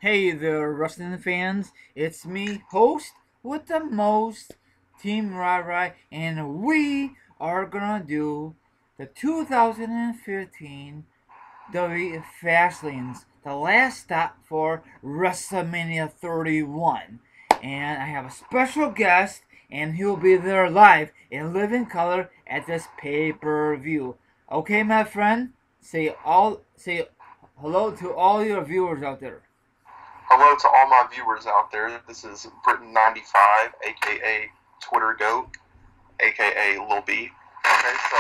Hey there, wrestling fans. It's me, host with the most, Team Rai, and we are gonna do the 2015 WWE Fastlanes, the last stop for WrestleMania 31. And I have a special guest, and he'll be there live in living color at this pay-per-view. Okay, my friend, say hello to all your viewers out there. Hello to all my viewers out there. This is Britain95, aka Twitter Goat, aka Lil B. Okay, so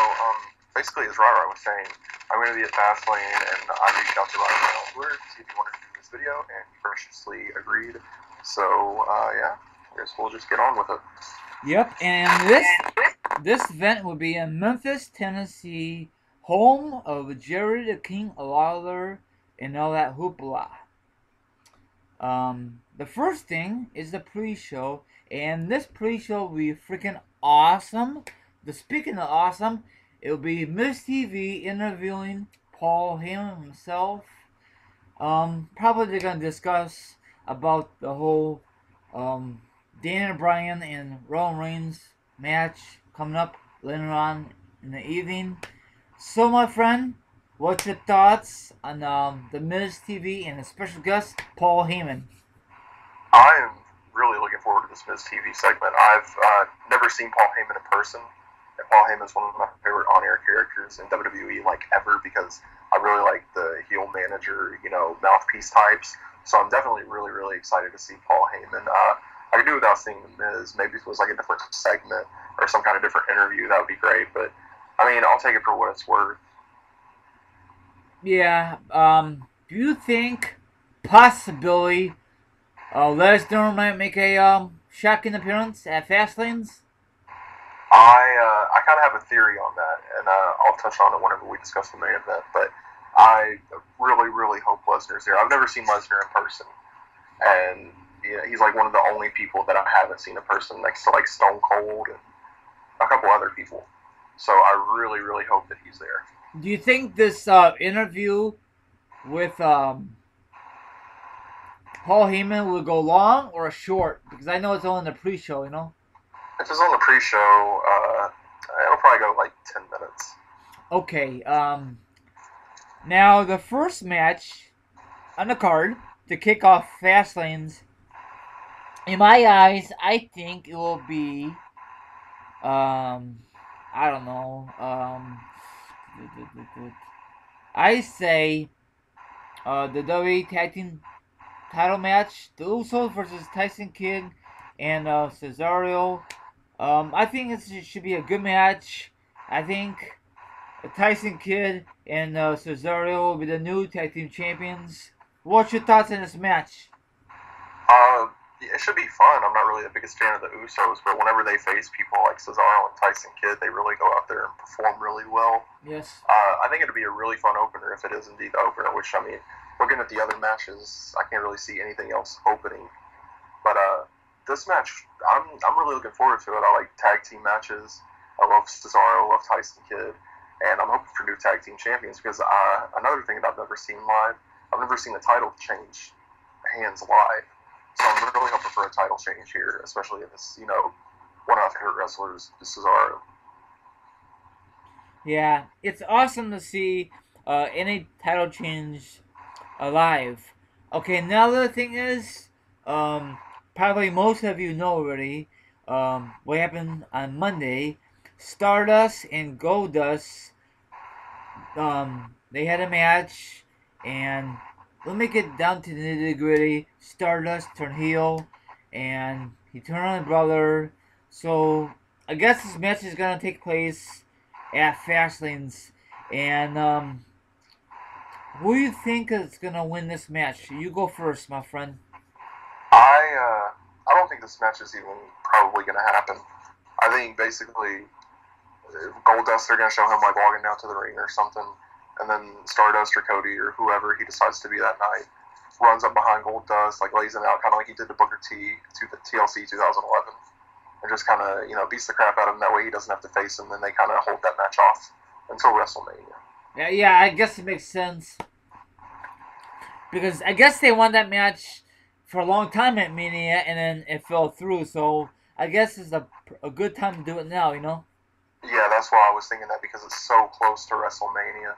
basically, as Rara was saying, I'm going to be at Fastlane, and I reached out to Rara on Twitter to see if he wanted to do this video, and he graciously agreed. So yeah, I guess we'll just get on with it. Yep, and this event will be in Memphis, Tennessee, home of Jerry the King Lawler and all that hoopla. The first thing is the pre-show, and this pre-show will be freaking awesome. Speaking of awesome, it will be Miss TV interviewing Paul Heyman himself. Probably they're gonna discuss about the whole um, Daniel Bryan and Roman Reigns match coming up later on in the evening. So, my friend, what's your thoughts on the Miz TV and the special guest Paul Heyman? I am really looking forward to this Miz TV segment. I've never seen Paul Heyman in person, and Paul Heyman is one of my favorite on-air characters in WWE, like ever, because I really like the heel manager, mouthpiece types. So I'm definitely really, really excited to see Paul Heyman. I could do without seeing the Miz. Maybe if it was like a different segment or some kind of different interview, that would be great. But I mean, I'll take it for what it's worth. Yeah, do you think possibly Lesnar might make a shocking appearance at Fastlanes? I kind of have a theory on that, and I'll touch on it whenever we discuss the main event. But I really, really hope Lesnar's there. I've never seen Lesnar in person, and he's like one of the only people that I haven't seen in person, next to like Stone Cold and a couple other people. So I really, really hope that he's there. Do you think this interview with Paul Heyman will go long or short? Because I know it's only the pre-show, you know. If it's on the pre-show, it'll probably go like 10 minutes. Okay. Now the first match on the card to kick off Fastlanes. In my eyes, I think it will be I don't know. I say the WWE Tag Team title match, the Usos versus Tyson Kidd and Cesaro. I think it should be a good match. I think Tyson Kidd and Cesaro will be the new tag team champions. What's your thoughts on this match? It should be fun. I'm not really the biggest fan of the Usos, but whenever they face people like Cesaro and Tyson Kidd, they really go out there and perform really well. Yes. I think it'd be a really fun opener if it is indeed the opener. Which I mean, looking at the other matches, I can't really see anything else opening. But this match, I'm really looking forward to it. I like tag team matches. I love Cesaro, I love Tyson Kidd, and I'm hoping for new tag team champions because another thing that I've never seen live, I've never seen the title change hands live. So I'm really hoping for a title change here, especially if it's, one of my favorite wrestlers, Cesaro. Yeah, it's awesome to see any title change alive. Okay, now the thing is, probably most of you know already what happened on Monday. Stardust and Goldust, they had a match, and we'll make it down to the nitty gritty. Stardust turned heel, and he turned on his brother. So I guess this match is gonna take place at Fastlanes, and who do you think is gonna win this match? You go first, my friend. I don't think this match is even probably going to happen. I think basically Goldust, they're going to show him like walking down to the ring or something, and then Stardust or Cody or whoever he decides to be that night runs up behind Goldust, like lays him out, kind of like he did to Booker T to the TLC 2011, and just kind of beats the crap out of him. That way he doesn't have to face him. Then they kind of hold that match off until WrestleMania. Yeah, I guess it makes sense. Because I guess they won that match for a long time at Mania, and then it fell through. So I guess it's a good time to do it now, you know? Yeah, that's why I was thinking that because it's so close to WrestleMania.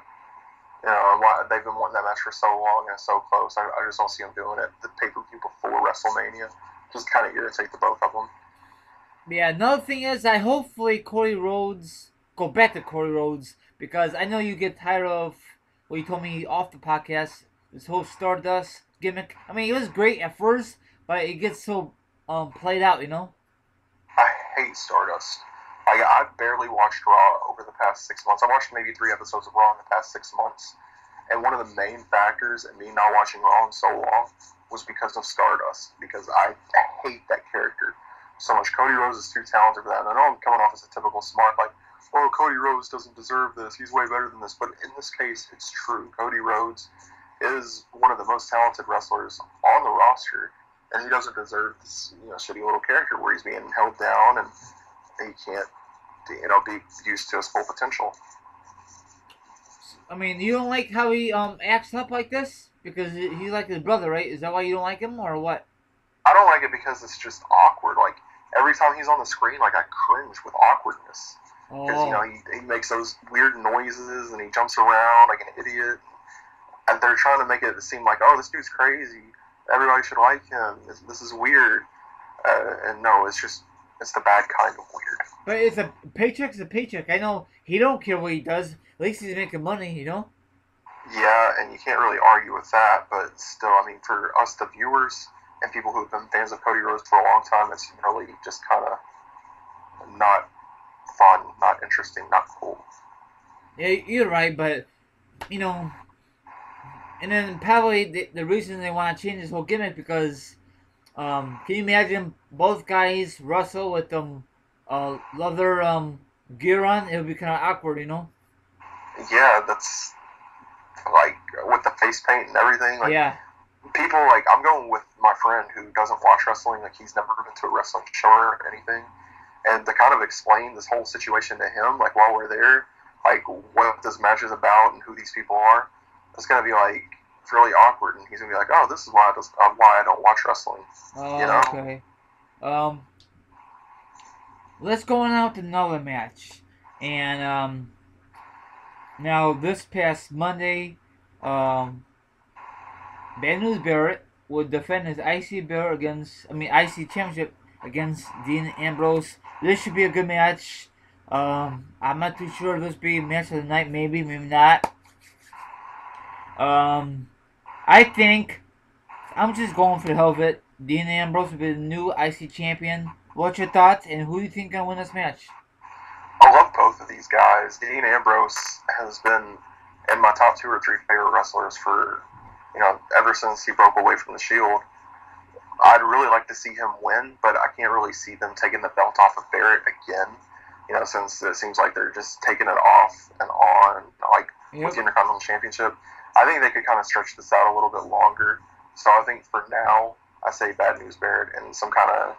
You know, and why they've been wanting that match for so long and it's so close. I just don't see them doing it the pay-per-view before WrestleMania. Just kind of irritate the both of them. Yeah, another thing is, I hopefully Cody Rhodes go back to Cody Rhodes because I know you get tired of what you told me off the podcast. This whole Stardust gimmick. I mean, it was great at first, but it gets so played out, you know. I hate Stardust. I've barely watched Raw over the past 6 months. I watched maybe 3 episodes of Raw in the past 6 months, and one of the main factors in me not watching Raw in so long was because of Stardust. Because I hate that character so much. Cody Rhodes is too talented for that. And I know I'm coming off as a typical smart, like, oh, Cody Rhodes doesn't deserve this. He's way better than this. But in this case, it's true. Cody Rhodes is one of the most talented wrestlers on the roster, and he doesn't deserve this, shitty little character where he's being held down and he can't, be used to his full potential. I mean, you don't like how he acts up like this because he's like his brother, right? Is that why you don't like him, or what? I don't like it because it's just awkward. Like every time he's on the screen, like I cringe with awkwardness because he makes those weird noises and he jumps around like an idiot. And they're trying to make it seem like, oh, this dude's crazy. Everybody should like him. This is weird. And no, it's the bad kind of weird. But it's a paycheck's a paycheck. I know he don't care what he does. At least he's making money, you know? Yeah, and you can't really argue with that. But still, I mean, for us, the viewers, and people who've been fans of Cody Rhodes for a long time, it's really just kind of not fun, not interesting, not cool. Yeah, you're right, but, and then probably the reason they want to change this whole gimmick because, can you imagine both guys wrestle with leather gear on? It would be kind of awkward, you know? Yeah, that's like with the face paint and everything. Like, yeah. People like I'm going with my friend who doesn't watch wrestling. Like he's never been to a wrestling show or anything, and to kind of explain this whole situation to him, like while we're there, like what this match is about and who these people are, it's gonna be like really awkward, and he's gonna be like, "Oh, this is why I don't watch wrestling." Oh, okay. Let's go on out to another match, and now this past Monday, Bad News Barrett would defend his IC championship against Dean Ambrose. This should be a good match. I'm not too sure if this will be a match of the night. Maybe not. I think I'm just going for the hell of it. Dean Ambrose will be the new IC champion. What's your thoughts, and who do you think is going to win this match? I love both of these guys. Dean Ambrose has been in my top 2 or 3 favorite wrestlers for, ever since he broke away from the Shield. I'd really like to see him win, but I can't really see them taking the belt off of Barrett again. Since it seems like they're just taking it off and on, like with the Intercontinental Championship. I think they could kind of stretch this out a little bit longer. So I think for now, I say Bad News Barrett and some kind of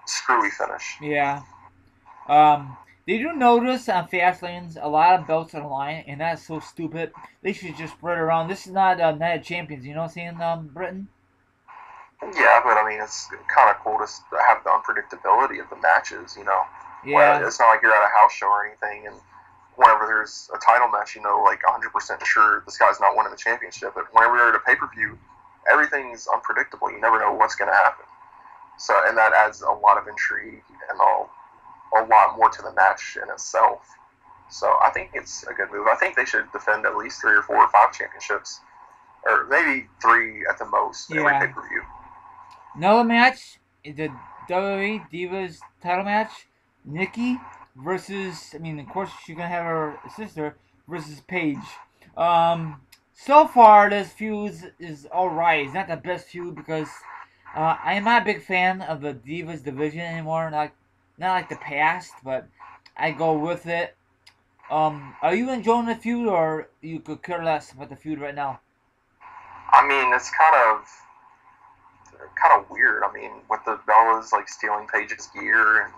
screwy finish. Yeah. Did you notice on Fastlanes a lot of belts on the line, and that's so stupid. They should just spread around. This is not Night of Champions, you know what I'm saying, Britain? Yeah, but I mean, it's kind of cool to have the unpredictability of the matches, Yeah. Well, it's not like you're at a house show or anything, and whenever there's a title match, like 100% sure this guy's not winning the championship. But whenever you're at a pay-per-view, everything's unpredictable. You never know what's going to happen. So, and that adds a lot of intrigue and a lot more to the match in itself. So I think it's a good move. I think they should defend at least 3 or 4 or 5 championships, or maybe 3 at the most every pay-per-view. Another match is the WWE Divas title match. Nikki versus, of course she's going to have her sister versus Paige. So far this feud is alright. It's not the best feud because I am not a big fan of the Divas division anymore. Not like the past, but I go with it. Are you enjoying the feud, or you could care less about the feud right now? I mean, it's kind of weird. I mean, with the Bellas like stealing Paige's gear and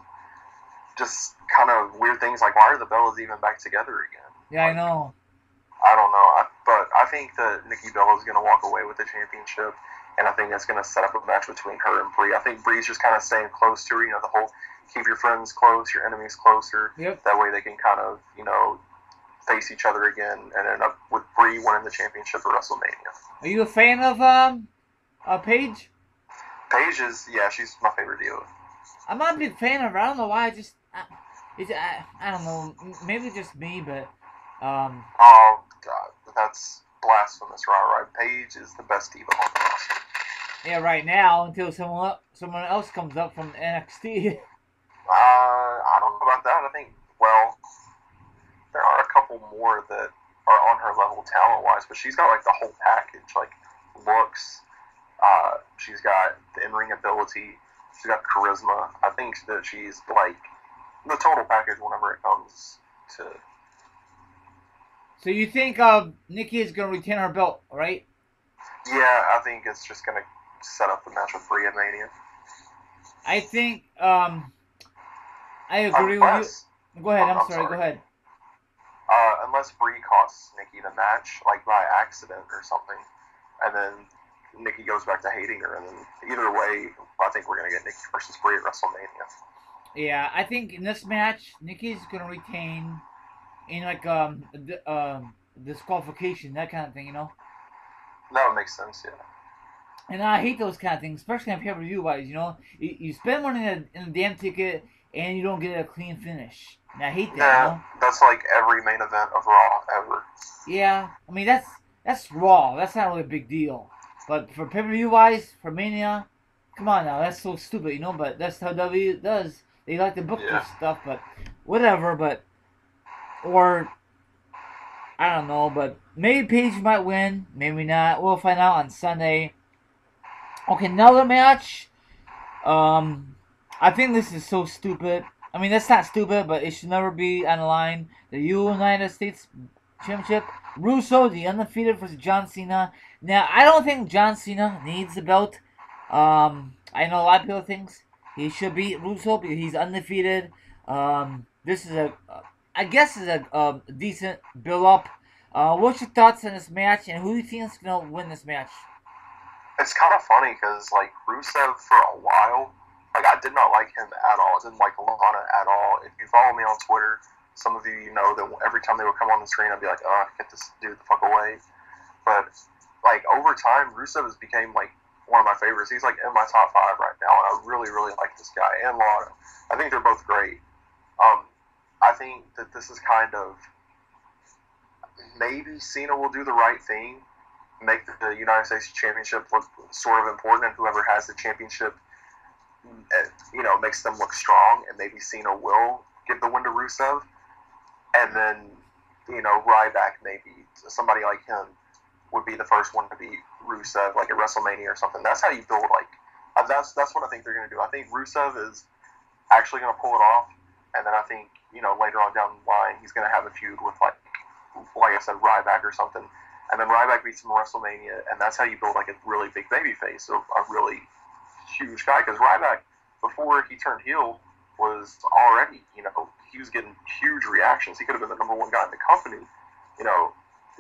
just kind of weird things like, why are the Bellas even back together again? Yeah, I know. I don't know, but I think that Nikki Bella is going to walk away with the championship, and I think that's going to set up a match between her and Brie. I think Brie's just kind of staying close to her, the whole keep your friends close, your enemies closer. Yep. That way they can kind of, face each other again and end up with Brie winning the championship at WrestleMania. Are you a fan of Paige? Paige is, yeah, she's my favorite dealer. I'm not a big fan of her. I don't know why. I don't know. Maybe just me, but Oh God, that's blasphemous, right? Paige is the best diva on the roster. Yeah, right now until someone else comes up from NXT. I don't know about that. I think, there are a couple more that are on her level talent-wise, but she's got, the whole package, looks, she's got the in-ring ability, she's got charisma. I think that she's, the total package whenever it comes to... So you think Nikki is going to retain her belt, right? Yeah, I think it's just going to set up the match with Brie at Mania. I think, I agree with you. Go ahead, I'm sorry, go ahead. Unless Brie costs Nikki the match, by accident or something, and then Nikki goes back to hating her, and then either way, I think we're going to get Nikki versus Brie at WrestleMania. Yeah, I think in this match, Nikki's going to retain in, disqualification, that kind of thing, That would make sense, yeah. And I hate those kind of things, especially on pay-per-view wise, You spend money in a damn ticket, and you don't get a clean finish. And I hate that, Yeah, that's like every main event of Raw ever. Yeah, I mean, that's Raw. That's not really a big deal. But for pay-per-view wise, for Mania, come on now, that's so stupid, But that's how WWE does. They like to book this stuff, but whatever, or, I don't know, but maybe Paige might win, maybe not. We'll find out on Sunday. Okay, another match. I think this is so stupid. I mean, that's not stupid, but it should never be on the line. The United States Championship. Russo, the undefeated, versus John Cena. Now, I don't think John Cena needs the belt. I know a lot of people think he should beat Russo because he's undefeated. This is I guess is a decent build-up. What's your thoughts on this match, and who do you think is going to win this match? It's kind of funny because, Rusev for a while, I did not like him at all. I didn't like Lana at all. If you follow me on Twitter, some of you know that every time they would come on the screen, I'd be like, oh, get this dude the fuck away. But, over time, Rusev has became, one of my favorites. He's, in my top 5 right now, and I really, really like this guy. And Lana. I think they're both great. I think that this is kind of... Maybe Cena will do the right thing, make the United States Championship look sort of important, and whoever has the championship, makes them look strong, and maybe Cena will give the win to Rusev, and then, Ryback, maybe somebody like him would be the first one to beat Rusev, at WrestleMania or something. That's how you build, that's what I think they're going to do. I think Rusev is actually going to pull it off, and then I think, later on down the line, he's going to have a feud with, like I said, Ryback or something. And then Ryback beats him at WrestleMania, and that's how you build, a really big baby face, a really huge guy. Because Ryback, before he turned heel, was already, he was getting huge reactions. He could have been the number 1 guy in the company,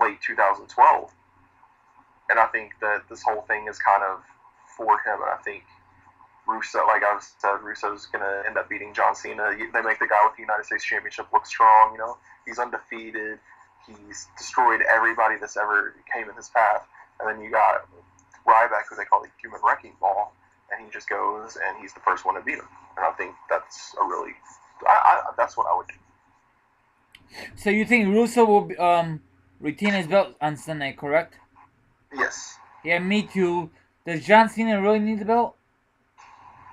late 2012. And I think that this whole thing is kind of for him, and I think Rusev, like I said, Rusev's going to end up beating John Cena. They make the guy with the United States Championship look strong, He's undefeated. He's destroyed everybody that's ever came in his path. And then you got Ryback, who they call the Human Wrecking Ball, and he just goes and he's the first one to beat him. And I think that's a really, that's what I would do. So you think Russo will retain his belt on Sunday, correct? Yes. Yeah, me too. Does John Cena really need the belt?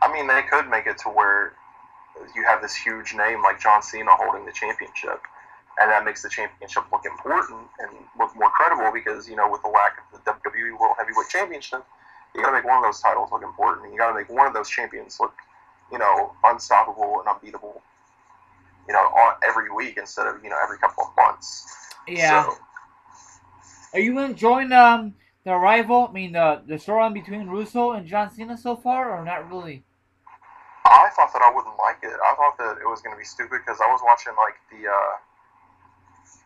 I mean, they could make it to where you have this huge name like John Cena holding the championship. And that makes the championship look important and look more credible because, with the lack of the WWE World Heavyweight Championship, you got to make one of those titles look important. And you got to make one of those champions look, unstoppable and unbeatable, every week instead of, every couple of months. Yeah. So, are you enjoying the rival? I mean, the storyline between Russo and John Cena so far, or not really? I thought that I wouldn't like it. I thought that it was going to be stupid because I was watching,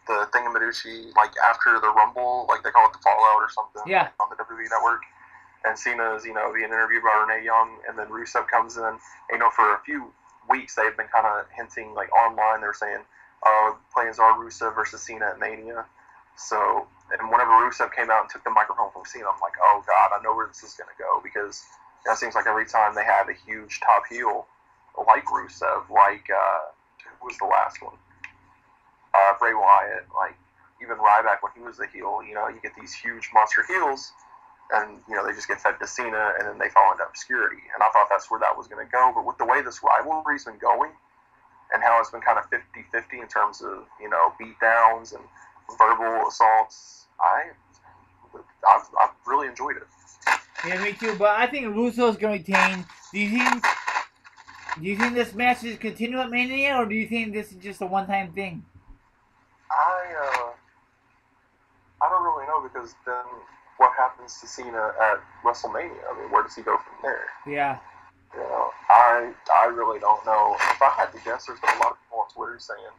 the the Thingamaducci, like after the Rumble, like they call it the Fallout or something, Yeah. on the WWE Network. And Cena's, being interviewed by Renee Young, and then Rusev comes in. And, for a few weeks they've been kind of hinting, like online, they're saying, plans are Rusev versus Cena at Mania. So, and whenever Rusev came out and took the microphone from Cena, I'm like, oh god, I know where this is going to go, because it seems like every time they have a huge top heel like Rusev, like who was the last one? Bray Wyatt, like even Ryback when he was the heel, you get these huge monster heels, and they just get fed to Cena, and then they fall into obscurity. And I thought that's where that was going to go, but with the way this rivalry's been going, and how it's been kind of 50-50 in terms of beatdowns and verbal assaults, I've really enjoyed it. Yeah, me too. But I think Russo's going to retain. Do you think this match is continue at Mania, or do you think this is just a one-time thing? I don't really know, because then what happens to Cena at WrestleMania? I mean, where does he go from there? Yeah. I really don't know. If I had to guess, there's been a lot of people on Twitter saying,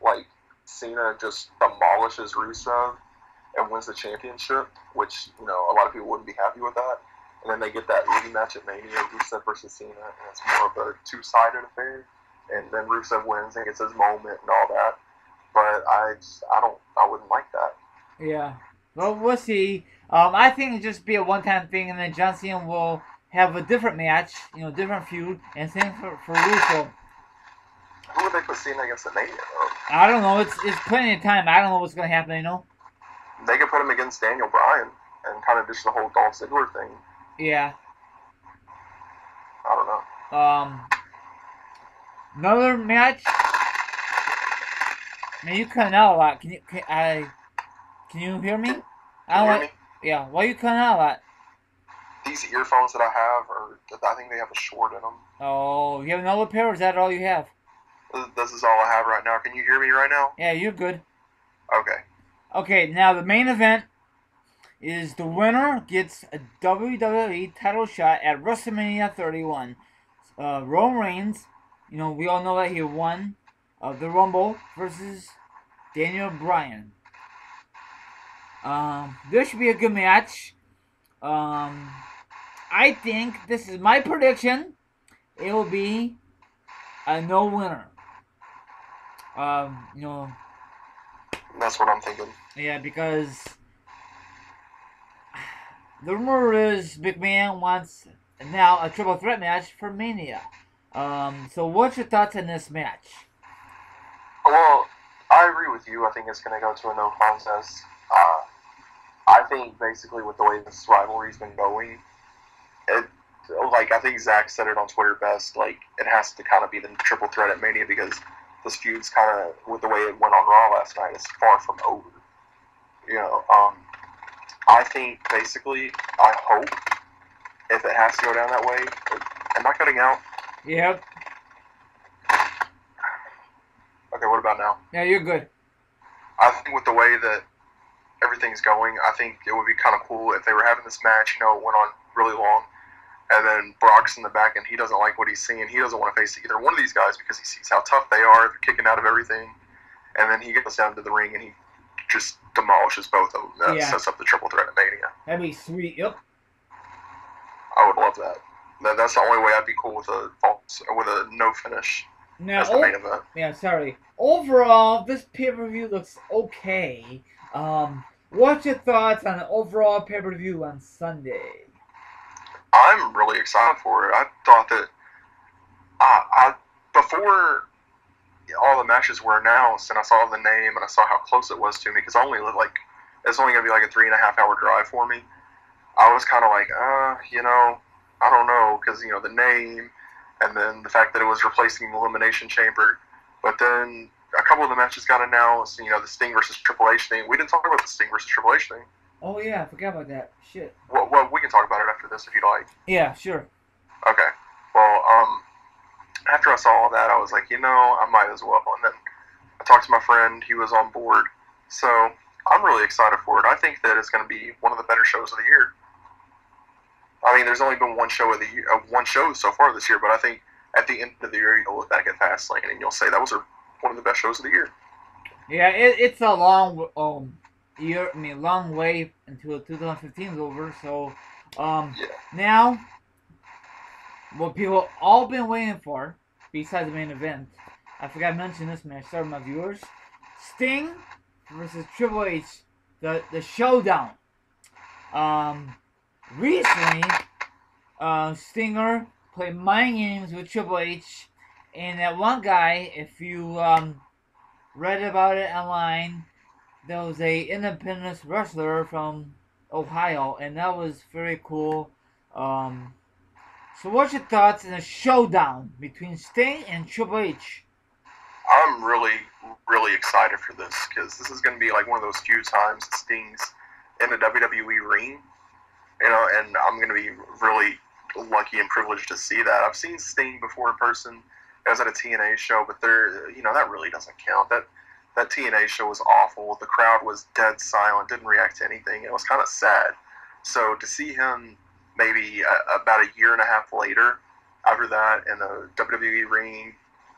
like, Cena just demolishes Rusev and wins the championship, which, a lot of people wouldn't be happy with that. And then they get that rematch at Mania, Rusev versus Cena, and it's more of a two-sided affair. And then Rusev wins and gets his moment and all that. But I wouldn't like that. Yeah. Well, we'll see. I think it'll just be a one-time thing, and then John Cena will have a different match, different feud, and same for Russo. Who would they put Cena against at Mania, though? I don't know. It's plenty of time. I don't know what's going to happen, They could put him against Daniel Bryan and kind of ditch the whole Dolph Ziggler thing. Yeah. I don't know. Another match. Man, you cutting out a lot. Can you hear me? Can you hear me? Yeah. Why are you cutting out a lot? These earphones that I have I think they have a short in them. Oh, you have another pair, or is that all you have? This is all I have right now. Can you hear me right now? Yeah, you're good. Okay. Okay, now the main event is the winner gets a WWE title shot at WrestleMania 31. Roman Reigns, we all know that he won the Rumble versus Daniel Bryan. This should be a good match. I think, this is my prediction, it will be a no winner. That's what I'm thinking. Yeah, because the rumor is McMahon wants now a triple threat match for Mania. So what's your thoughts on this match? Well, I agree with you. I think it's going to go to a no contest. I think basically with the way this rivalry's been going, I think Zach said it on Twitter best, like, it has to kind of be the triple threat at Mania, because this feud's kind of, with the way it went on Raw last night, is far from over. I think basically, I hope, if it has to go down that way, am I cutting out? Yep. Okay, what about now? Yeah, you're good. I think with the way that everything's going, I think it would be kind of cool if they were having this match, it went on really long, and then Brock's in the back and he doesn't like what he's seeing. He doesn't want to face either one of these guys because he sees how tough they are. They're kicking out of everything. And then he goes down to the ring and he just demolishes both of them. That sets up the triple threat at Mania. That'd be sweet, yep. I would love that. That's the only way I'd be cool with a no finish as the main event. Yeah, sorry. Overall, this pay-per-view looks okay. What's your thoughts on the overall pay-per-view on Sunday? I'm really excited for it. I thought that before all the matches were announced and I saw the name and I saw how close it was to me, because it's only going to be like a 3.5 hour drive for me. I was kind of like, I don't know, because, the name and then the fact that it was replacing the Elimination Chamber. But then a couple of the matches got announced, the Sting versus Triple H thing. We didn't talk about the Sting versus Triple H thing. Oh, yeah, I forgot about that. Shit. Well, we can talk about it after this if you'd like. Yeah, sure. Okay. Well, after I saw all that, I was like, I might as well. And then I talked to my friend. He was on board. So I'm really excited for it. I think that it's going to be one of the better shows of the year. I mean, there's only been one show so far this year, but I think at the end of the year, you'll look back at Fastlane and you'll say that was one of the best shows of the year. Yeah, it's a long year. I mean, long way until 2015 is over. So, um, Yeah. now what people all been waiting for, besides the main event, I forgot to mention this match. Sorry, my viewers. Sting versus Triple H, the showdown. Um, recently, Stinger played mind games with Triple H, and that one guy, if you read about it online, there was a independent wrestler from Ohio, and that was very cool. Um, so, what's your thoughts in a showdown between Sting and Triple H? I'm really, really excited for this because this is going to be like one of those few times that Sting's in the WWE ring, and I'm going to be really lucky and privileged to see that. I've seen Sting before in person. I was at a TNA show, but that really doesn't count. That TNA show was awful. The crowd was dead silent, didn't react to anything. It was kind of sad. So to see him maybe about a year and a half later, after that, in a WWE ring,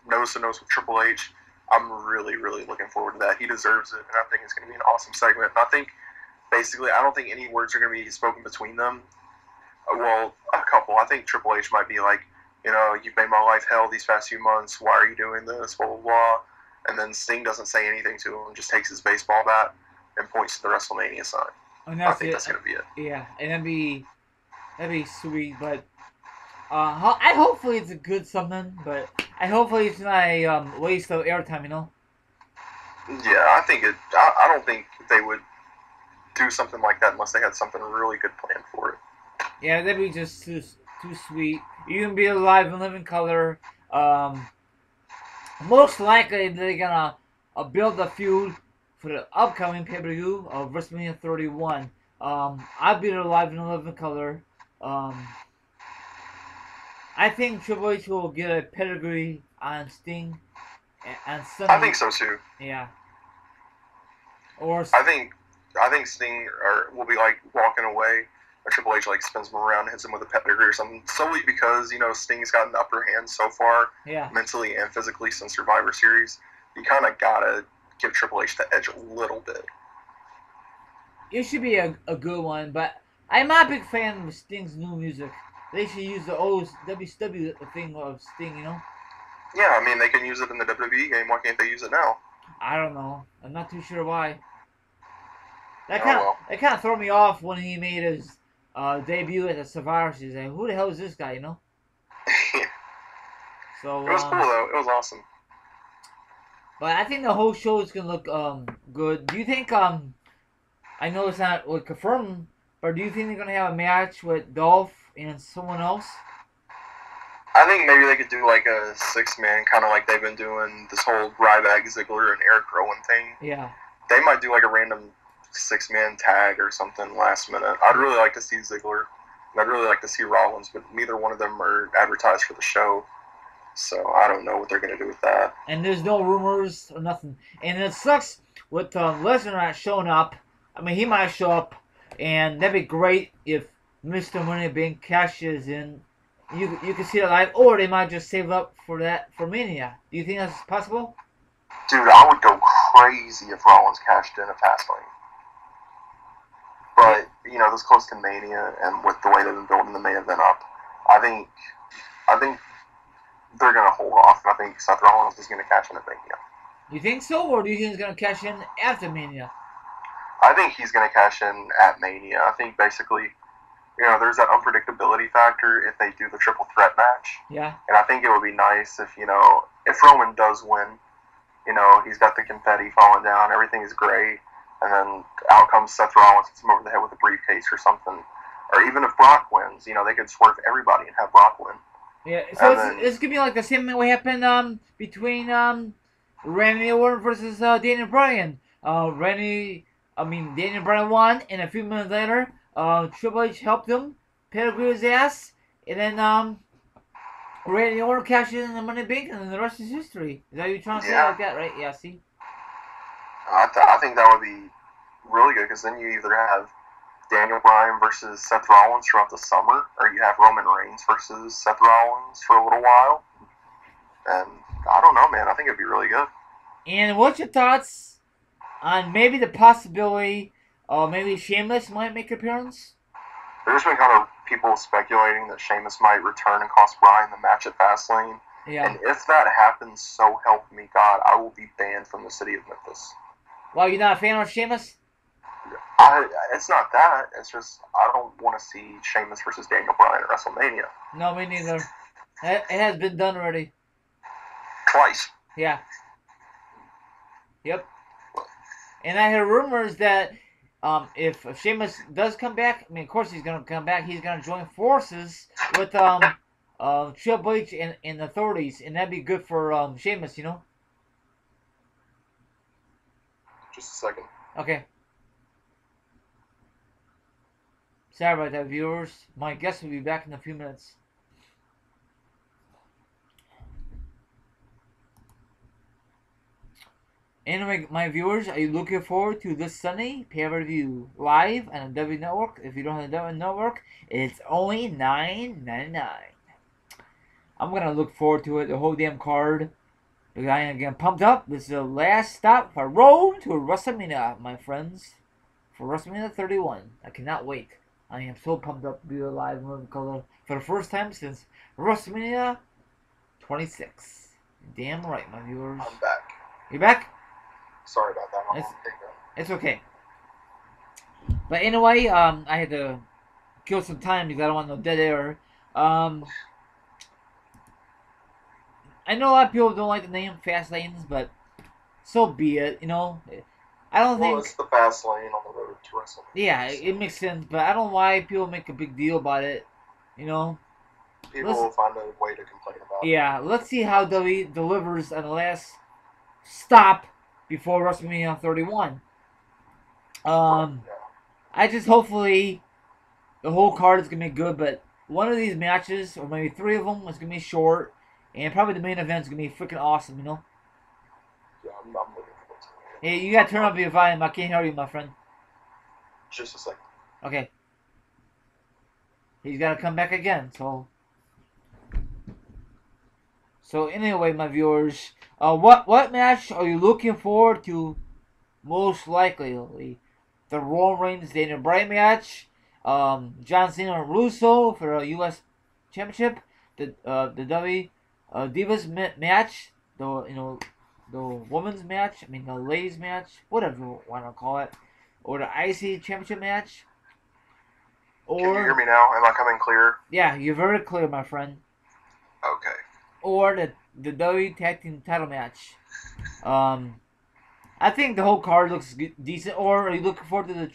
nose to nose with Triple H, I'm really, really looking forward to that. He deserves it, and I think it's going to be an awesome segment. And I think basically, I don't think any words are going to be spoken between them. Well, a couple. I think Triple H might be like, you've made my life hell these past few months. Why are you doing this? Blah, blah, blah. And then Sting doesn't say anything to him, just takes his baseball bat and points to the WrestleMania sign. And I that's think it. that's going to be it. Yeah, and that'd be sweet. But I hopefully it's a good something. But I hopefully it's not a waste of airtime. Yeah, I don't think they would do something like that unless they had something really good planned for it. Yeah, that'd be just too sweet. You can be alive and live in color. Um, Most likely they're gonna build a feud for the upcoming pay-per-view of WrestleMania 31. I'll be alive and live in color. Um, I think Triple H will get a pedigree on Sting and I think Sunday. so too. Yeah, or I think I think Sting will be like walking away, or Triple H like spins him around, and hits him with a pedigree or something, solely because Sting's gotten the upper hand so far, yeah, mentally and physically since Survivor Series. You kind of gotta give Triple H the edge a little bit. it should be a good one. But I'm not a big fan of Sting's new music. They should use the old WCW thing of Sting. Yeah, I mean they can use it in the WWE game. Why can't they use it now? I don't know. I'm not too sure why. That Oh kind of well. that kind of threw me off when he made his debut at the Survivor Series. Like, who the hell is this guy? It So, was cool though. It was awesome. but I think the whole show is gonna look good. Do you think I know it's not confirmed, but do you think they're gonna have a match with Dolph and someone else? I think maybe they could do like a 6-man, kind of like they've been doing this whole Ryback, Ziggler, and Eric Rowan thing. Yeah. They might do like a random 6-man tag or something last minute. I'd really like to see Ziggler, and I'd really like to see Rollins, but neither one of them are advertised for the show, so I don't know what they're gonna do with that. And there's no rumors or nothing. And it sucks with Lesnar not showing up. I mean, he might show up, and that'd be great if Mr. Money Bank cashes in. You can see it live, or they might just save up for that for Mania. Do you think that's possible? Dude, I would go crazy if Rollins cashed in at Fastlane. But this close to Mania, and with the way they've been building the main event up, I think they're gonna hold off, and I think Seth Rollins is gonna cash in at Mania. You think so, or do you think he's gonna cash in after Mania? I think he's gonna cash in at Mania. I think basically, there's that unpredictability factor if they do the triple threat match, Yeah. and I think it would be nice if Roman does win. He's got the confetti falling down, everything is great, and then out comes Seth Rollins, hits him over the head with a briefcase or something. Or even if Brock wins, they could swerve everybody and have Brock win. Yeah. So And it's gonna be like the same thing what happened between Randy Orton versus Daniel Bryan. Daniel Bryan won, and a few minutes later, Triple H helped him pedigree his ass, and then Randy Orton cashed in the Money Bank, and then the rest is history. Is that what you're trying to say Yeah. like that, right? Yeah. See. I think that would be really good because then you either have Daniel Bryan versus Seth Rollins throughout the summer, or you have Roman Reigns versus Seth Rollins for a little while. And I don't know, man. I think it'd be really good. And what's your thoughts on maybe the possibility, maybe Sheamus might make an appearance. There's been kind of people speculating that Sheamus might return and cost Bryan the match at Fastlane. Yeah. And if that happens, so help me God, I will be banned from the city of Memphis. Well, you're not a fan of Sheamus? It's not that. It's just I don't want to see Sheamus versus Daniel Bryan at WrestleMania. No, me neither. It has been done already. Twice. Yeah. Yep. And I heard rumors that if Sheamus does come back, I mean, of course he's going to come back. He's going to join forces with Triple H and the authorities, and that'd be good for Sheamus, you know? Just a second. Okay. Sorry about that, viewers. My guest will be back in a few minutes. Anyway, my viewers, are you looking forward to this Sunday pay-per-view live on the W Network? If you don't have the W Network, it's only $9.99. I'm gonna look forward to it, the whole damn card. Because I am getting pumped up. This is the last stop for road to WrestleMania, my friends. For WrestleMania 31. I cannot wait. I am so pumped up to be alive in living color for the first time since WrestleMania 26. Damn right, my viewers. I'm back. You back? Sorry about that. It's okay. But anyway, I had to kill some time because I don't want no dead air. I know a lot of people don't like the name Fast Lanes, but so be it. You know, I don't think. Well, it's the fast lane on the road to WrestleMania. Yeah, it makes sense, but I don't know why people make a big deal about it. You know. People will find a way to complain about it. Yeah, let's see how WWE delivers on the last stop before WrestleMania 31. I just hopefully the whole card is gonna be good, but one of these matches, or maybe three of them, is gonna be short, and probably the main event is gonna be freaking awesome. You know. Yeah, I'm looking forward to it. Hey, you gotta turn up your volume. I can't hear you, my friend. Just a second. Okay. He's gotta come back again. So anyway, my viewers, what match are you looking forward to most likely? The Roman Reigns Daniel Bryan match, John Cena and Russo for a U.S. Championship, the W Divas match, the women's match, the ladies match, whatever you want to call it, or the IC Championship match. Or, can you hear me now? Am I coming clear? Yeah, you're very clear, my friend. Okay. Or the W Tag Team title match. I think the whole card looks decent. Or are you looking forward to the the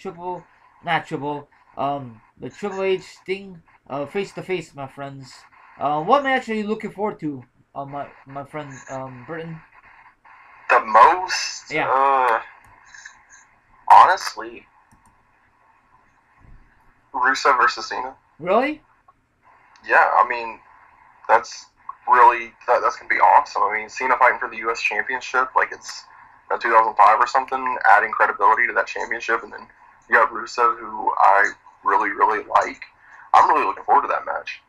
Triple H Sting face to face, my friends? What match are you looking forward to, my friend Britton? The most? Yeah. Honestly, Rusev versus Cena. Really? Yeah, I mean, that's really that's gonna be awesome. I mean, Cena fighting for the U.S. Championship, like it's 2005 or something, adding credibility to that championship, and then you got Rusev, who I really, really like. I'm really looking forward to that match.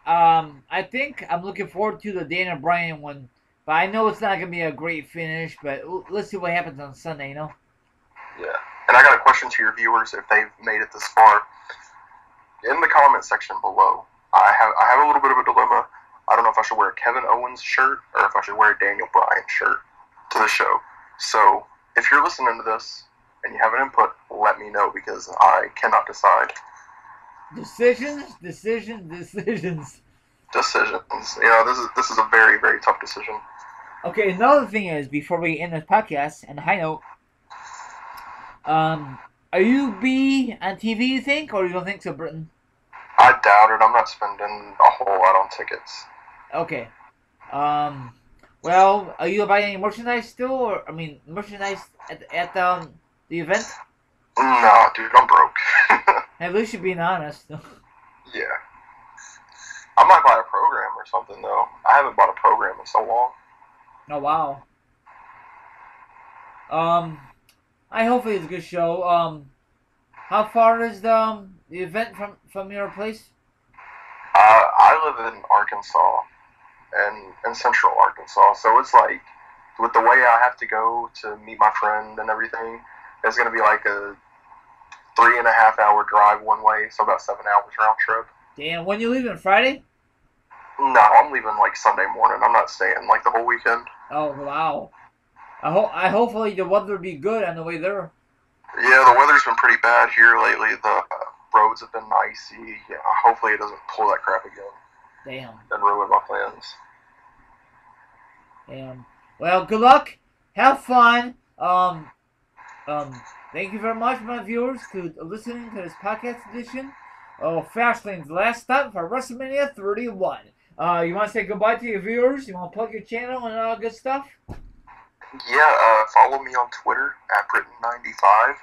I think I'm looking forward to the Daniel Bryan one, but I know it's not gonna be a great finish. But let's see what happens on Sunday, you know. Yeah, and I got a question to your viewers if they've made it this far. In the comment section below, I have a little bit of a dilemma. I don't know if I should wear a Kevin Owens shirt or if I should wear a Daniel Bryan shirt to the show. So if you're listening to this and you have an input, let me know because I cannot decide. Decisions. You know, this is a very, very tough decision. Okay, another thing is, before we end this podcast, and a high note, are you be on TV, you think, or you don't think so, Britton? I doubt it. I'm not spending a whole lot on tickets. Okay. Well, are you buying any merchandise still, or, merchandise at the event? No, dude, I'm broke. At least you're being honest. Yeah. I might buy a program or something, though. I haven't bought a program in so long. Oh, wow. I hopefully it's a good show. How far is the event from your place? I live in Arkansas, in central Arkansas, so it's like with the way I have to go to meet my friend and everything, it's going to be like a 3.5 hour drive one way, so about 7 hours round trip. Damn, when you leaving, Friday? No, I'm leaving like Sunday morning. I'm not staying like the whole weekend. Oh, wow. Hopefully the weather will be good on the way there. Yeah, the weather's been pretty bad here lately. The roads have been icy. Yeah, hopefully it doesn't pull that crap again. Damn. And ruin my plans. Damn. Well, good luck. Have fun. Thank you very much, my viewers, for listening to this podcast edition of Fastlane's Last Stop for WrestleMania 31. You want to say goodbye to your viewers? You want to plug your channel and all good stuff? Yeah, follow me on Twitter at Britton95.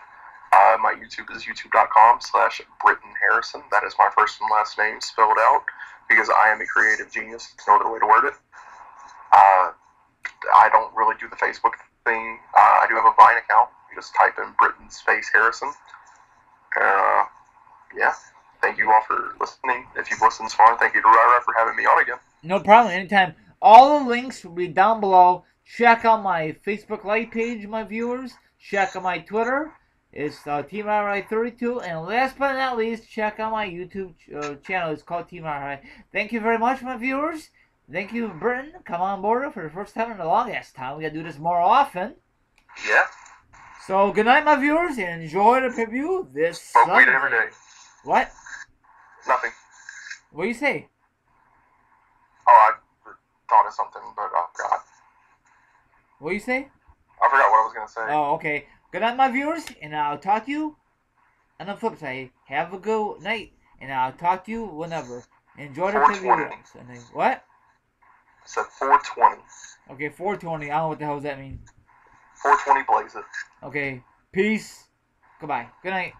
My YouTube is youtube.com/BrittonHarrison. That is my first and last name spelled out because I am a creative genius. No other way to word it. I don't really do the Facebook thing. I do have a Vine account. You just type in Britton space Harrison. Yeah. Thank you all for listening. If you've listened this far, thank you to Rara for having me on again. No problem. Anytime. All the links will be down below. Check out my Facebook Live page, my viewers. Check out my Twitter. It's Team RI 32. And last but not least, check out my YouTube channel. It's called Team RI. Thank you very much, my viewers. Thank you, Britton. Come on board for the first time and the longest time. We gotta do this more often. Yeah. So, good night, my viewers, and enjoy the preview this Smoke Sunday. weed every day. What? Nothing. What do you say? Oh, I thought of something, but I forgot. What do you say? I forgot what I was going to say. Oh, okay. Good night, my viewers, and I'll talk to you on the flip side. Have a good night, and I'll talk to you whenever. Enjoy the preview. What? I said 420. Okay, 420. I don't know what the hell does that mean. 420 blaze it. Okay, peace. Goodbye. Good night.